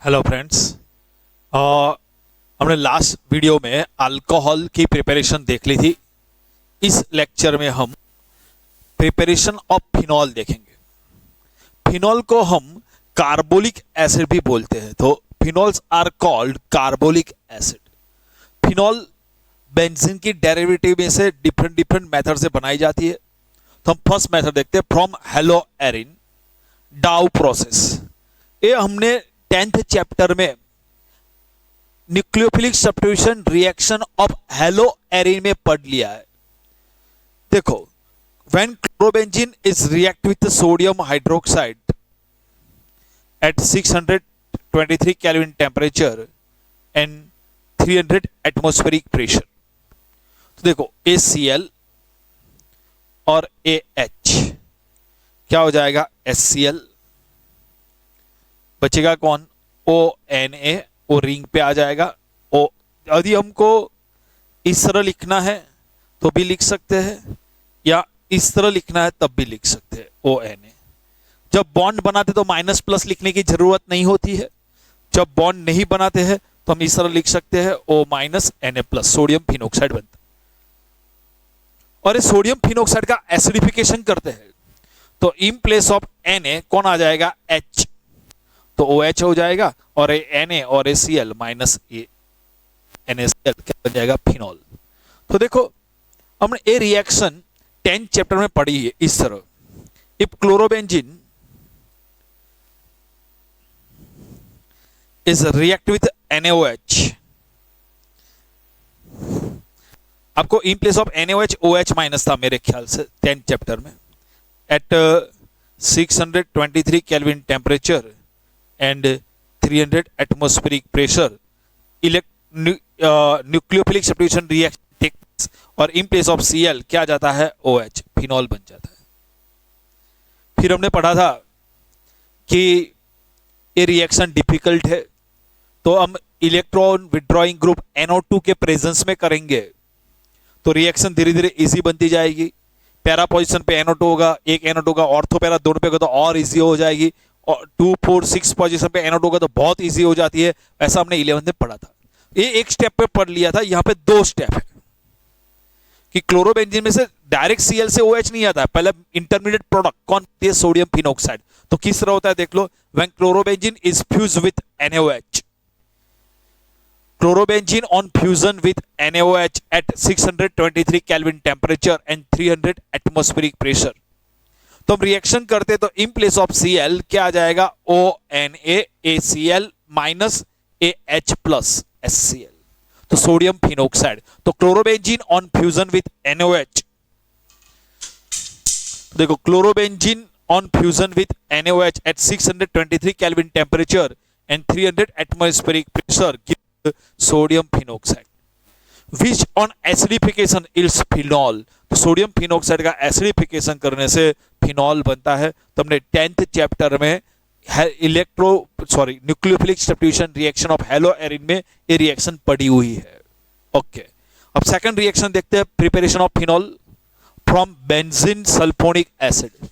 Hello friends. हमने last video में alcohol की प्रिपरेशन देख ली थी। इस लेक्चर में हम प्रिपरेशन ऑफ फिनॉल देखेंगे। फिनॉल को हम कार्बोलिक एसिड भी बोलते हैं, तो phenols are called carbolic acid. Phenol benzene की डेरिवेटिव में से डिफरेंट मेथड से बनाई जाती है। तो हम फर्स्ट मेथड देखते हैं, फ्रॉम हेलो एरिन डाउ प्रोसेस। ये हमने 10th चैप्टर में nucleophilic substitution reaction of hello Erin में पढ़ लिया है। देखो, when chlorobenzene is react with sodium hydroxide eight 623 kelvin temperature and 300 atmospheric pressure, तो देखो ACl और AH क्या हो जाएगा, HCl। बचेगा कौन, ONA, वो रिंग पे आ जाएगा। ओ यदि हमको इस तरह लिखना है तो भी लिख सकते हैं, या इस तरह लिखना है तब भी लिख सकते हैं, ONA। जब बॉन्ड बनाते तो माइनस प्लस लिखने की जरूरत नहीं होती है। जब बॉन्ड नहीं बनाते हैं तो हम इस तरह लिख सकते हैं, O minus Na plus, sodium phenoxide बनता है। और इस सोडियम फिनोक्साइड का एसिडिफिकेशन करते हैं तो इन प्लेस ऑफ Na कौन आ जाएगा, H, तो OH हो जाएगा, और Na और ACl माइनस NaCl क्या बन जाएगा, फिनॉल। तो देखो, हमने ये रिएक्शन 10th चैप्टर में पढ़ी है इस तरह। If chlorobenzene is react with NaOH, आपको in place of NaOH OH minus था मेरे ख्याल से 10th चैप्टर में, at 623 kelvin temperature and 300 atmospheric pressure nucleophilic substitution reaction takes, और इन प्लेस ऑफ Cl क्या जाता है, OH, फिनॉल बन जाता है। फिर हमने पढ़ा था कि ये रिएक्शन डिफिकल्ट है, तो हम इलेक्ट्रॉन विड्रॉइंग ग्रुप NO2 के प्रेजेंस में करेंगे तो रिएक्शन धीरे धीरे इजी बनती जाएगी। पैरा पोजीशन पे NO2 होगा, एक NO2 का ऑर्थो पैरा दोनों पे होगा तो और इजी हो जाएगी, और 2, 4, 6 पोजीशन पे NO2 होगा तो बहुत इजी हो जाती है। ऐसा हमने 11th में पढ़ा था। ये एक स्टेप पे पढ़ लिया था, यहाँ पे 2 स्टेप है कि क्लोरोबेंजीन में से डायरेक्ट Cl से OH नहीं आता है, पहले इंटरमीडिएट प्रोडक्ट कौन, सोडियम फिनोक्साइड। तो किस तरह होता है देख लो, when chlorobenzene is fuse with NaOH, chlorobenzene on fusion with NaOH at 623 Kelvin temperature and 300 atmospheric pressure, तो हम रिएक्शन करते तो इन प्लेस ऑफ Cl क्या आ जाएगा, ONA ACl minus AH plus HCl, तो सोडियम फिनोक्साइड। तो chlorobenzene on fusion with NaOH, देखो chlorobenzene on fusion with NaOH at 623 Kelvin temperature and 300 atmospheric pressure sodium phenoxide, which on acidification ills phenol, तो sodium phenoxide का acidification करने से phenol बनता है। तो हमने 10th चैप्टर में nucleophilic substitution reaction of hello Erin में ये रिएक्शन पड़ी हुई है। ओके, अब सेकंड रिएक्शन देखते हैं, preparation of phenol from benzene sulphonic acid.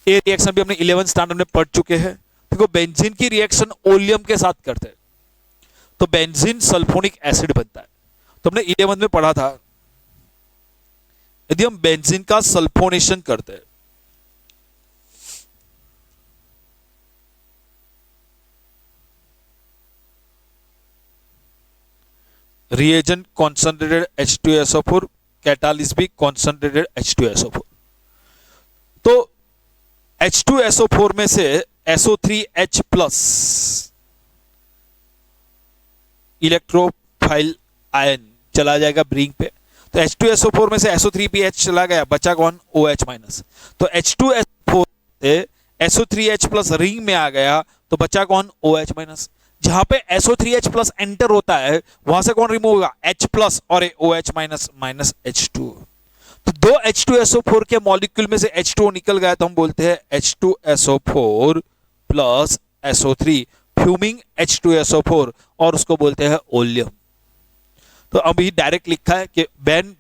ये रिएक्शन भी हमने 11th स्टैंडर्ड में पढ़ चुके हैं। देखो, बेंजीन की रिएक्शन ओलियम के साथ करते हैं तो बेंजीन सल्फोनिक एसिड बनता है। तो हमने 11th में पढ़ा था, यदि हम बेंजीन का सल्फोनेशन करते हैं रिएजेंट कॉन्सेंट्रेटेड H2SO4, कैटालिस्ट भी कॉन्सेंट्रेटेड H2SO4, तो H2SO4 में से SO3H प्लस इलेक्ट्रोफाइल आयन चला जाएगा रिंग पे, तो H2SO4 में से SO3PH चला गया, बचा कौन, OH माइनस। तो H2SO4 से SO3H प्लस रिंग में आ गया तो बचा कौन, OH माइनस। जहां पे SO3H प्लस एंटर होता है वहां से कौन रिमूव होगा, H प्लस और OH माइनस माइनस H2। तो दो H2SO4 के मॉलिक्यूल में से H2 निकल गया तो हम बोलते हैं H2SO4 plus SO3, fuming H2SO4, और उसको बोलते हैं ओलियम। तो अभी डायरेक्ट लिखा है कि when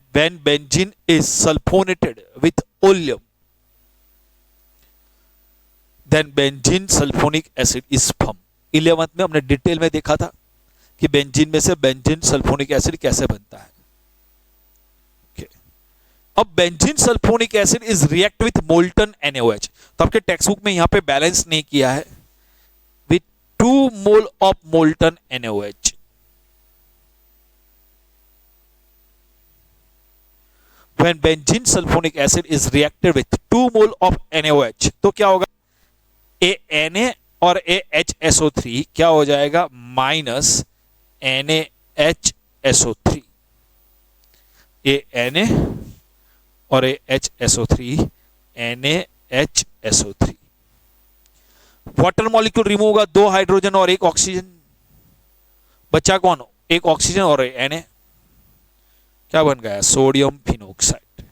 benzene is sulfonated with oleum then benzene sulfonic acid is formed। 11th में हमने डिटेल में देखा था कि बेंजीन में से बेंजीन सल्फोनिक एसिड कैसे बनता है। अब benzene sulphonic acid is react with molten NaOH। तो आपके टेक्स्ट बुक में यहां पे बैलेंस नहीं किया है, with 2 mole of molten NaOH। When benzene sulfonic acid is reacted with 2 mole of NaOH, तो क्या होगा, Na और AHSO3 क्या हो जाएगा, माइनस NaHSO3। Na और AHSO3, NaHSO3। Water molecule remove होगा, 2 हाइड्रोजन और 1 ऑक्सीजन, बचा कौन, 1 ऑक्सीजन और Na, क्या बन गया, सोडियम फिनोक्साइड।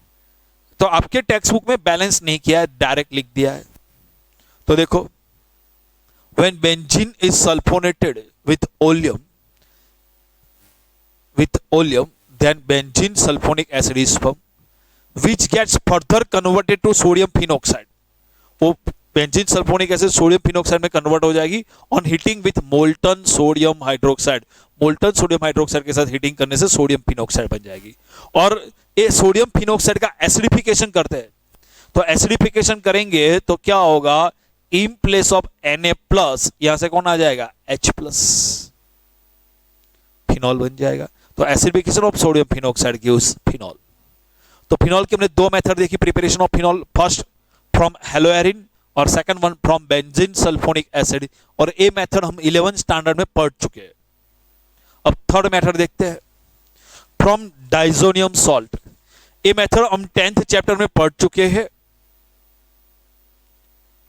तो आपके टेक्स्ट बुक में बैलेंस नहीं किया है, डायरेक्ट लिख दिया है। तो देखो, when benzene is sulfonated with oleum, then benzene sulfonic acid is formed, which gets further converted to sodium phenoxide। वो benzene sulphonic acid sodium phenoxide में कन्वर्ट हो जाएगी on heating with molten sodium hydroxide. Molten sodium hydroxide के साथ heating करने से sodium phenoxide बन जाएगी। और ये सोडियम फिनोक्साइड का एसिडिफिकेशन करते हैं, तो एसिडिफिकेशन करेंगे तो क्या होगा, इन प्लेस ऑफ Na+, यहां से कौन आ जाएगा, H+, फिनॉल बन जाएगा। तो acidification of sodium phenoxide gives phenol. तो फिनॉल की हमने 2 मेथड देखी preparation of phenol, first from haloarene और second one from benzene sulphonic acid, और ये मेथड हम 11th स्टैंडर्ड में पढ़ चुके हैं। अब थर्ड मेथड देखते हैं, फ्रॉम डाइजोनियम सॉल्ट। ये मेथड हम 10th चैप्टर में पढ़ चुके हैं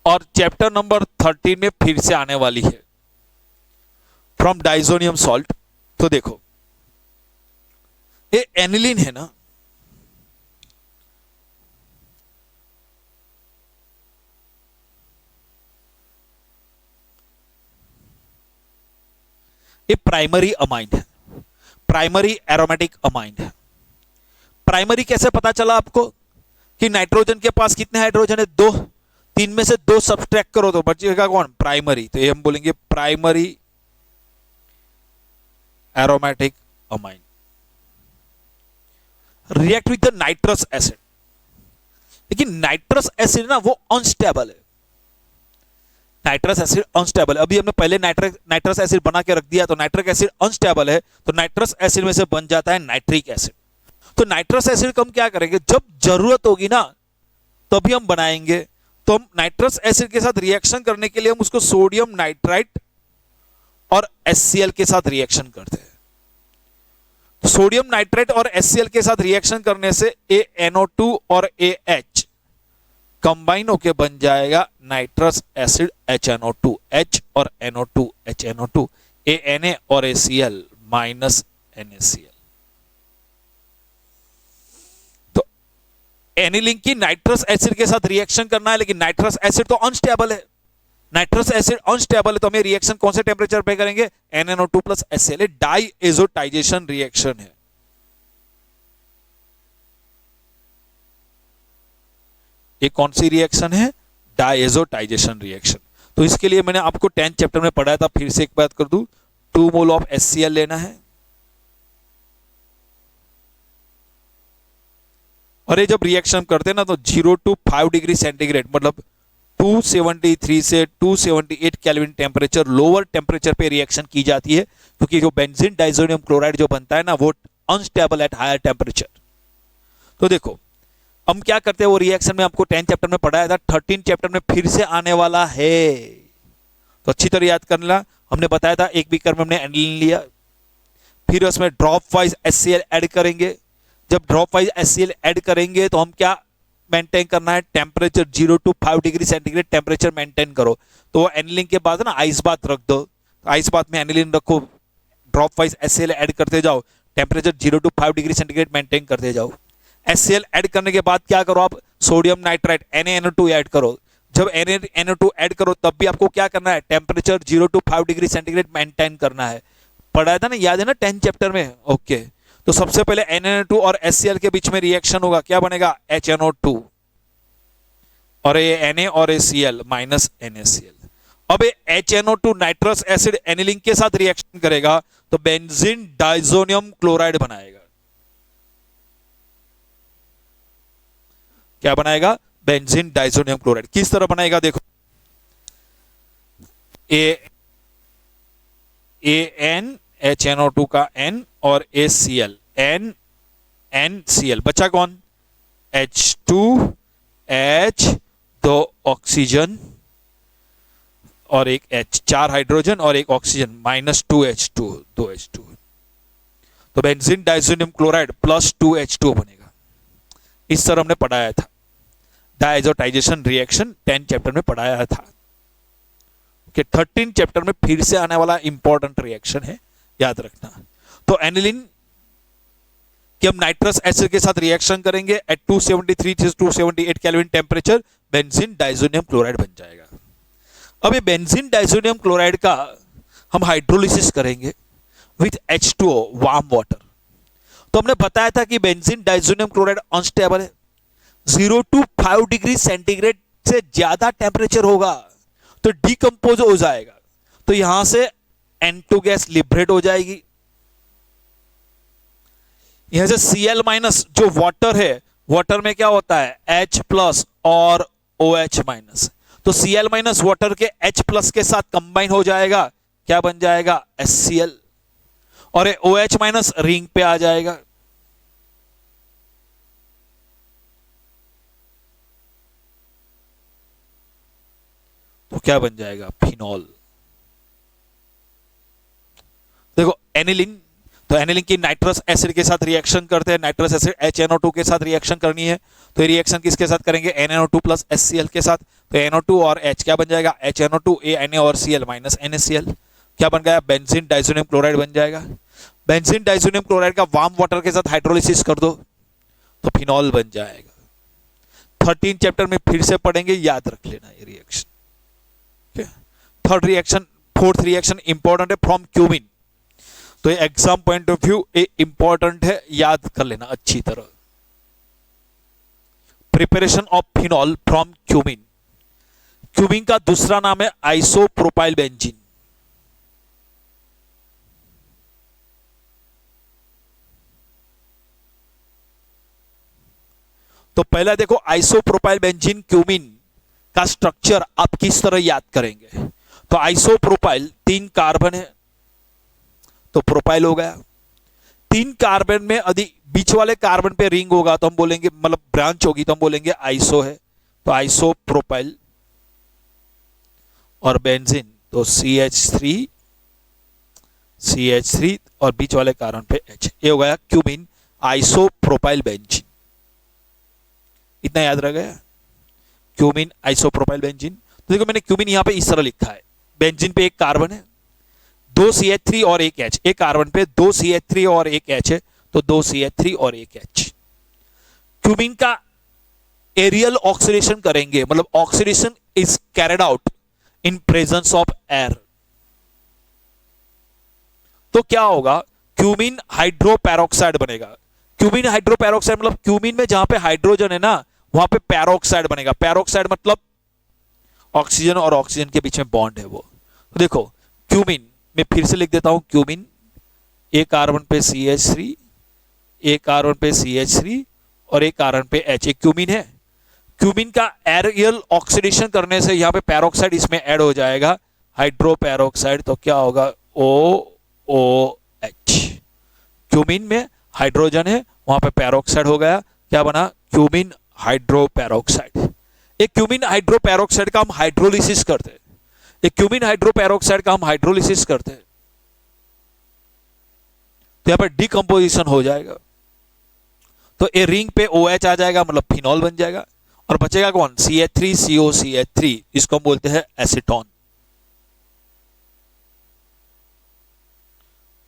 और चैप्टर नंबर 13 में फिर से आने वाली है, फ्रॉम डाइजोनियम सॉल्ट। तो देखो, ये एनिलीन है ना, ये प्राइमरी अमाइन है, प्राइमरी एरोमेटिक अमाइन है। प्राइमरी कैसे पता चला आपको, कि नाइट्रोजन के पास कितने हाइड्रोजन है, 2, 3 में से 2 सब्सट्रैक्ट करो तो बचेगा कौन, प्राइमरी। तो ये हम बोलेंगे primary aromatic amine. React with the nitrous acid, लेकिन नाइट्रस एसिड ना वो अनस्टेबल है, नाइट्रस एसिड अनस्टेबल। अभी हमने पहले नाइट्रस एसिड बना के रख दिया, तो नाइट्रिक एसिड अनस्टेबल है, तो नाइट्रस एसिड में से बन जाता है नाइट्रिक एसिड। तो नाइट्रस एसिड को हम क्या करेंगे, जब जरूरत होगी ना तभी हम बनाएंगे। तो हम नाइट्रस एसिड के साथ रिएक्शन करने के लिए हम उसको सोडियम नाइट्राइट और HCl के साथ रिएक्शन करते हैं। तो सोडियम नाइट्राइट और HCl के साथ रिएक्शन करने से ANO2 और AH कंबाइन होके बन जाएगा नाइट्रस एसिड HNO2, H और NO2 HNO2, Na और ACl माइनस NaCl। तो एनिलीन की नाइट्रस एसिड के साथ रिएक्शन करना है, लेकिन नाइट्रस एसिड तो अनस्टेबल है, नाइट्रस एसिड अनस्टेबल है, तो हमें रिएक्शन कौन से टेम्परेचर पे करेंगे, NaNO2 plus HCl, diazotisation reaction है। ये कौन सी रिएक्शन है, डाइएजोटाइजेशन रिएक्शन। तो इसके लिए मैंने आपको 10th चैप्टर में पढ़ाया था, फिर से एक बात कर दूं, 2 मोल ऑफ HCl लेना है, और ये जब रिएक्शन करते हैं ना तो 0 to 5 डिग्री सेंटीग्रेड, मतलब 273 से 278 केल्विन टेम्परेचर, लोअर टेम्परेचर पे रिएक्शन की जाती है, क्योंकि जो बेंजीन डाइजोनियम क्लोराइड जो बनता है ना वो अनस्टेबल एट हायर टेम्परेचर। तो देखो हम क्या करते हैं, वो रिएक्शन में आपको 10th चैप्टर में पढ़ाया था, 13th चैप्टर में फिर से आने वाला है, तो अच्छी तरह याद करना। हमने बताया था एक बीकर में हमने एनिलीन लिया, फिर उसमें ड्रॉप वाइज HCl ऐड करेंगे। जब ड्रॉप वाइज HCl ऐड करेंगे तो हम क्या मेंटेन करना है, temperature 0 to 5 degree centigrade temperature maintain करो। तो एनिलीन के बाद ना आइस बात रख दो, तो आइस बात में एनिलीन रखो, ड्रॉप वाइज HCl ऐड करते जाओ, temperature 0 to 5 degree centigrade maintain करते जाओ। HCl ऐड करने के बाद क्या करो आप, सोडियम नाइट्राइट NaNO2 ऐड करो। जब NaNO2 ऐड करो तब भी आपको क्या करना है, temperature 0 to 5 degree centigrade maintain करना है। पढ़ाया था ना, याद है ना 10th चैप्टर में। ओके, तो सबसे पहले NaNO2 और HCl के बीच में रिएक्शन होगा, क्या बनेगा, HNO2, और ये Na और ACl माइनस NaCl। अब ये HNO2 नाइट्रस एसिड एनिलिन के साथ रिएक्शन करेगा तो बेंजीन डाइजोनियम क्लोराइड बनाएगा। क्या बनाएगा? Benzene diazonium chloride. किस तरह बनाएगा देखो, AN HNO2 का N और ACl NCl, बचा कौन? H2H, 2 ऑक्सीजन और एक H, 4 हाइड्रोजन और एक ऑक्सीजन, -2H2, 2H2। तो benzene diazonium chloride plus 2H2 बनेगा। इस तरह हमने पढ़ाया था, डायजोटाइजेशन रिएक्शन 10 चैप्टर में पढ़ाया था। 13 चैप्टर में फिर से आने वाला इंपॉर्टेंट रिएक्शन है, याद रखना। तो एनिलीन कि हम नाइट्रस एसिड के साथ रिएक्शन करेंगे एट 273 से 278 kelvin temperature, benzene diazonium chloride बन जाएगा। अब ये बेंजीन डाइजोनियम क्लोराइड का हम हाइड्रोलिसिस करेंगे विथ H2O वार्म वाटर। तो हमने बताया था कि बेंजीन डाइजोनियम क्लोराइड अनस्टेबल है, 0 to 5 डिग्री सेंटीग्रेड से ज्यादा टेम्परेचर होगा तो डिकम्पोज हो जाएगा। तो यहां से N2 गैस लिबरेट हो जाएगी। यहां से Cl- जो वाटर है, वाटर में क्या होता है? H+ और OH-। तो Cl- वाटर के H+ के साथ कंबाइन हो जाएगा, क्या बन जाएगा? HCl। और OH- रिंग पे आ जाएगा। तो क्या बन जाएगा? फिनॉल। देखो एनिलीन, तो एनिलीन की नाइट्रस एसिड के साथ रिएक्शन करते हैं, नाइट्रस एसिड HNO2 के साथ रिएक्शन करनी है। तो ये रिएक्शन किसके साथ करेंगे? NNO2 प्लस HCl के साथ। तो NO2 और H क्या बन जाएगा? HNO2 Na और Cl माइनस NaCl। क्या बन गया? बेंजीन डाइजोनियम क्लोराइड बन जाएगा। बेंजीन डाइजोनियम क्लोराइड का वार्म वाटर के साथ हाइड्रोलिसिस कर दो तो फिनॉल बन जाएगा। 13 चैप्टर में फिर से पढ़ेंगे, याद रख लेना ये रिएक्शन। फोर्थ रिएक्शन इंपॉर्टेंट है, फ्रॉम क्यूमिन। तो ये एग्जाम पॉइंट ऑफ व्यू ये इंपॉर्टेंट है, याद कर लेना अच्छी तरह। Preparation of phenol from cumin. Cumin का दूसरा नाम है आइसोप्रोपाइल बेंजीन। तो पहला देखो आइसोप्रोपाइल बेंजीन क्यूमिन का स्ट्रक्चर आप किस तरह याद करेंगे। तो आइसोप्रोपाइल 3 कार्बन है तो प्रोपाइल हो गया। 3 कार्बन में यदि बीच वाले कार्बन पे रिंग होगा तो हम बोलेंगे, मतलब ब्रांच होगी तो हम बोलेंगे आइसो है, तो आइसोप्रोपाइल। और बेंजीन तो CH3 और बीच वाले कार्बन पे H, ये हो गया क्यूमिन आइसोप्रोपाइल बेंजीन। इतना याद रह गया, क्यूमिन आइसोप्रोपाइल बेंजीन। तो देखो मैंने क्यूमिन यहां पे इस तरह लिखा है, बेंजीन पे एक कार्बन है, 2 CH3 और एक H, एक कार्बन पे 2 CH3 और एक H है तो 2 CH3 और एक H। क्यूमिन का एरियल ऑक्सीडेशन करेंगे, मतलब oxidation is carried out in presence of air. तो क्या होगा? क्यूमिन हाइड्रोपेरोक्साइड बनेगा। क्यूमिन हाइड्रोपेरोक्साइड मतलब क्यूमिन में जहां पे हाइड्रोजन है ना वहां पे पेरोक्साइड बनेगा। पेरोक्साइड मतलब ऑक्सीजन और ऑक्सीजन के बीच में बॉन्ड है वो। तो देखो क्यूमिन मैं फिर से लिख देता हूं, क्यूमिन एक कार्बन पे CH3, एक कार्बन पे CH3 और एक कार्बन पे H, एक क्यूमिन है। क्यूमिन का एरियल ऑक्सीडेशन करने से यहां पे पेरोक्साइड इसमें ऐड हो जाएगा, हाइड्रोपेरोक्साइड। तो क्या होगा? OOH। क्यूमिन में हाइड्रोजन है, वहां पे पेरोक्साइड हो गया, क्या बना? Cumin hydroperoxide. एक क्यूमिन हाइड्रोपेरोक्साइड का हम हाइड्रोलिसिस करते हैं, एक क्यूमिन हाइड्रोपेरोक्साइड का हम हाइड्रोलिसिस करते हैं तो यहां पर डिकम्पोजिशन हो जाएगा। तो ए रिंग पे OH आ जाएगा, मतलब फिनॉल बन जाएगा। और बचेगा कौन? CH3COCH3, इसको हम बोलते हैं एसीटोन।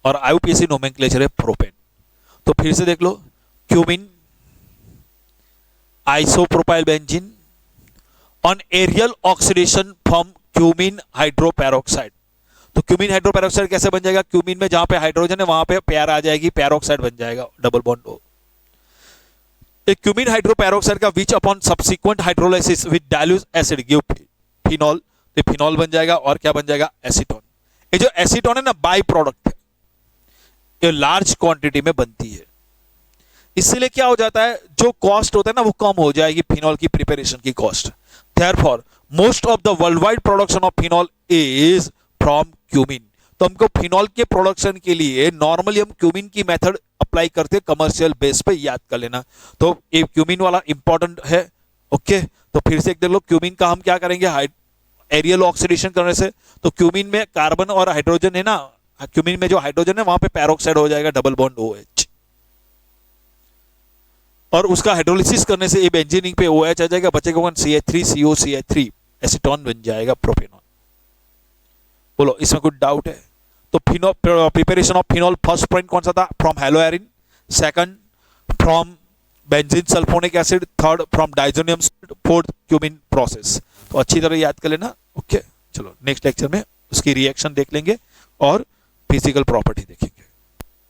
और IUPAC नोमेनक्लेचर है प्रोपेन। तो फिर से देख लो, cumene isopropyl benzene on aerial oxidation from cumene hydroperoxide. तो क्यूमिन हाइड्रोपेरोक्साइड कैसे बन जाएगा? क्यूमिन में जहां पे हाइड्रोजन है वहां पे पेयर आ जाएगी, पेरोक्साइड बन जाएगा, double bond O। Cumene hydroperoxide का which upon subsequent hydrolysis with dilute acid give phenol. ये फिनॉल बन जाएगा और क्या बन जाएगा, एसीटोन। ये जो एसीटोन है ना बाई प्रोडक्ट है, ये लार्ज क्वांटिटी में बनती है, इसलिए क्या हो जाता है जो कॉस्ट होता है ना वो कम हो जाएगी फिनॉल की प्रिपरेशन की cost. Therefore most of the world wide production of phenol is from cumin. तो हमको फिनॉल के प्रोडक्शन के लिए नॉर्मली हम क्यूमिन की मेथड अप्लाई करते हैं कमर्शियल बेस पे, याद कर लेना। तो ये क्यूमिन वाला इंपॉर्टेंट है। ओके, तो फिर से एक देख लो, क्यूमिन का हम क्या करेंगे, एरियल ऑक्सीडेशन करने से। तो क्यूमिन में कार्बन और हाइड्रोजन है ना, क्यूमिन में जो हाइड्रोजन है वहां पे पैरोक्साइड हो जाएगा, डबल बॉन्ड OH, और उसका हाइड्रोलिसिस करने से ये बेंजीनिंग पे OH आ जाएगा, बचेगा CH3COCH3, एसीटोन बन जाएगा प्रोपेनॉल। बोलो इसमें कुछ डाउट है? तो phenol preparation of phenol first point कौन सा था, from haloarene, second from benzene sulphonic acid, third from diazonium, fourth cumene process. तो अच्छी तरह याद कर लेना। ओके, चलो नेक्स्ट लेक्चर में उसकी रिएक्शन देख लेंगे और फिजिकल प्रॉपर्टी देखेंगे।